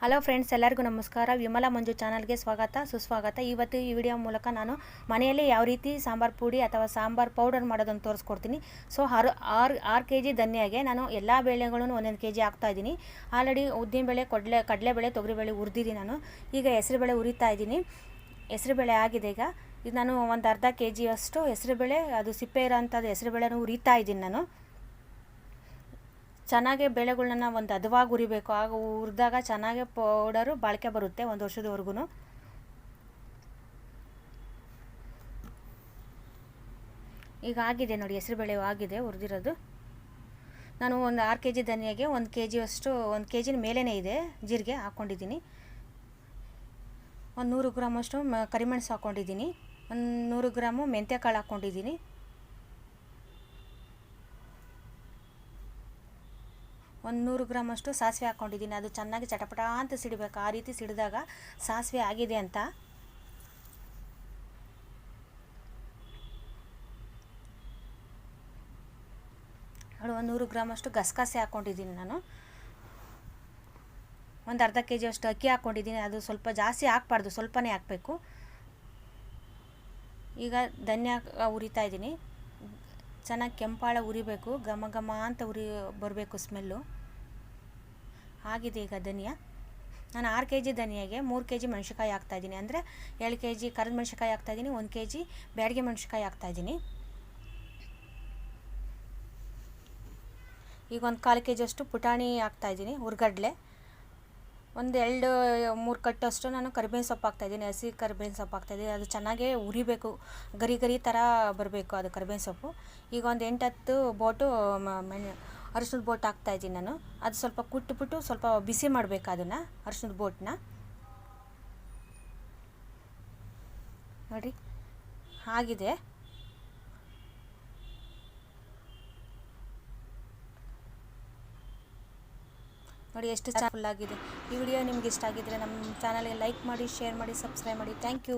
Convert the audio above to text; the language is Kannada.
ಹಲೋ ಫ್ರೆಂಡ್ಸ್, ಎಲ್ಲರಿಗೂ ನಮಸ್ಕಾರ. ವಿಮಲಾ ಮಂಜು ಚಾನಲ್ಗೆ ಸ್ವಾಗತ ಸುಸ್ವಾಗತ. ಇವತ್ತು ಈ ವಿಡಿಯೋ ಮೂಲಕ ನಾನು ಮನೆಯಲ್ಲಿ ಯಾವ ರೀತಿ ಸಾಂಬಾರು ಪುಡಿ ಅಥವಾ ಸಾಂಬಾರು ಪೌಡರ್ ಮಾಡೋದನ್ನು ತೋರಿಸ್ಕೊಡ್ತೀನಿ. ಸೊ 6 kg ಧನಿಯಾಗೆ ನಾನು ಎಲ್ಲ ಬೇಳೆಗಳನ್ನು 1 kg ಹಾಕ್ತಾಯಿದ್ದೀನಿ. ಆಲ್ರೆಡಿ ಉದ್ದಿನಬೇಳೆ, ಕಡಲೆಬೇಳೆ, ತೊಗರಿಬೇಳೆ ಹುರಿದಿದ್ದೀನಿ ನಾನು. ಈಗ ಹೆಸರುಬೇಳೆ ಹುರಿತಾ ಇದ್ದೀನಿ. ಹೆಸರುಬೇಳೆ ಆಗಿದೆ. ಈಗ ನಾನು ಒಂದು ಅರ್ಧ kg ಅಷ್ಟು ಹೆಸರುಬೇಳೆ, ಅದು ಸಿಪ್ಪೆ ಇರೋಂಥದ್ದು ಹೆಸರುಬೇಳೆನೂ ಹುರಿತಾ ಇದ್ದೀನಿ ನಾನು. ಚೆನ್ನಾಗಿ ಬೇಳೆಗಳನ್ನ ಒಂದು ಹದವಾಗಿ ಹುರಿಬೇಕು. ಆಗ ಹುರಿದಾಗ ಚೆನ್ನಾಗಿ ಪೌಡರು ಬಾಳಿಕೆ ಬರುತ್ತೆ 1 ವರ್ಷದವರೆಗೂ. ಈಗ ಆಗಿದೆ ನೋಡಿ, ಹೆಸರುಬೇಳೆ ಆಗಿದೆ ಹುರಿದಿರೋದು. ನಾನು ಒಂದು 6 kg ಧನಿಯಾಗೆ 1 kg ಅಷ್ಟು, 1 kg ಮೇಲೇ ಇದೆ ಜೀರಿಗೆ ಹಾಕ್ಕೊಂಡಿದ್ದೀನಿ. ಒಂದು 100 ಗ್ರಾಮ್ ಅಷ್ಟು ಕರಿಮೆಣಸು ಹಾಕ್ಕೊಂಡಿದ್ದೀನಿ. ಒಂದು 100 ಗ್ರಾಮು ಮೆಂತ್ಯಕಾಳು ಹಾಕ್ಕೊಂಡಿದ್ದೀನಿ. ಒಂದು 100 ಗ್ರಾಮ್ ಅಷ್ಟು ಸಾಸಿವೆ ಹಾಕ್ಕೊಂಡಿದ್ದೀನಿ. ಅದು ಚೆನ್ನಾಗಿ ಚಟಪಟ ಅಂತ ಸಿಡಬೇಕು. ಆ ರೀತಿ ಸಿಡಿದಾಗ ಸಾಸಿವೆ ಆಗಿದೆ ಅಂತ. ಒಂದು 100 ಗ್ರಾಮ್ ಅಷ್ಟು ಗಸಗಸೆ ಹಾಕ್ಕೊಂಡಿದ್ದೀನಿ ನಾನು. ಒಂದು ಅರ್ಧ kg ಅಷ್ಟು ಅಕ್ಕಿ ಹಾಕ್ಕೊಂಡಿದ್ದೀನಿ. ಅದು ಸ್ವಲ್ಪ ಜಾಸ್ತಿ ಹಾಕ್ಬಾರ್ದು, ಸ್ವಲ್ಪನೇ ಹಾಕಬೇಕು. ಈಗ ಧನ್ಯ ಹುರಿತಾ ಇದ್ದೀನಿ. ಚೆನ್ನಾಗಿ ಕೆಂಪಾಳ ಹುರಿಬೇಕು, ಘಮ ಘಮ ಅಂತ ಬರಬೇಕು ಸ್ಮೆಲ್ಲು. ಆಗಿದೆ ಈಗ ಧನಿಯಾ. ನಾನು 6 kg ಧನಿಯಾಗೆ 3 kg ಮೆಣಸಿನ್ಕಾಯಿ ಹಾಕ್ತಾಯಿದ್ದೀನಿ. ಅಂದರೆ 7 kg ಕರಿದ ಮೆಣಸಿನ್ಕಾಯಿ ಹಾಕ್ತಾಯಿದ್ದೀನಿ, 1 kg ಬ್ಯಾಡಗಿ ಮೆಣಸಿನ್ಕಾಯಿ ಹಾಕ್ತಾಯಿದ್ದೀನಿ. ಈಗ ಒಂದು 1/4 kg ಅಷ್ಟು ಪುಟಾಣಿ ಹಾಕ್ತಾಯಿದ್ದೀನಿ, ಹುರ್ಗಡ್ಲೆ. ಒಂದು 2-3 ಕಟ್ಟಷ್ಟು ನಾನು ಕರಿಬೇವಿನ ಸೊಪ್ಪು ಹಾಕ್ತಾಯಿದ್ದೀನಿ, ಹಸಿ ಕರಿಬೇವಿನ ಸೊಪ್ಪು ಹಾಕ್ತಾಯಿದ್ದೀನಿ. ಅದು ಚೆನ್ನಾಗೇ ಉರಿಬೇಕು, ಗರಿ ಗರಿ ಥರ ಬರಬೇಕು ಅದು ಕರಿಬೇವಿನ ಸೊಪ್ಪು. ಈಗ ಒಂದು 8-10 ಬೋಟು ಅರಿಶಿನದ ಬೋಟ್ ಹಾಕ್ತಾಯಿದ್ದೀನಿ ನಾನು. ಅದು ಸ್ವಲ್ಪ ಕುಟ್ಬಿಟ್ಟು ಸ್ವಲ್ಪ ಬಿಸಿ ಮಾಡಬೇಕು ಅದನ್ನು, ಅರಿಶಿನದ ಬೋಟನ್ನ ನೋಡಿ. ಆಗಿದೆ ನೋಡಿ, ಎಷ್ಟು ಫುಲ್ ಆಗಿದೆ. ಈ ವಿಡಿಯೋ ನಿಮ್ಗೆ ಇಷ್ಟ ಆಗಿದ್ರೆ ನಮ್ಮ ಚಾನಲ್ಗೆ ಲೈಕ್ ಮಾಡಿ, ಶೇರ್ ಮಾಡಿ, ಸಬ್ಸ್ಕ್ರೈಬ್ ಮಾಡಿ. Thank you.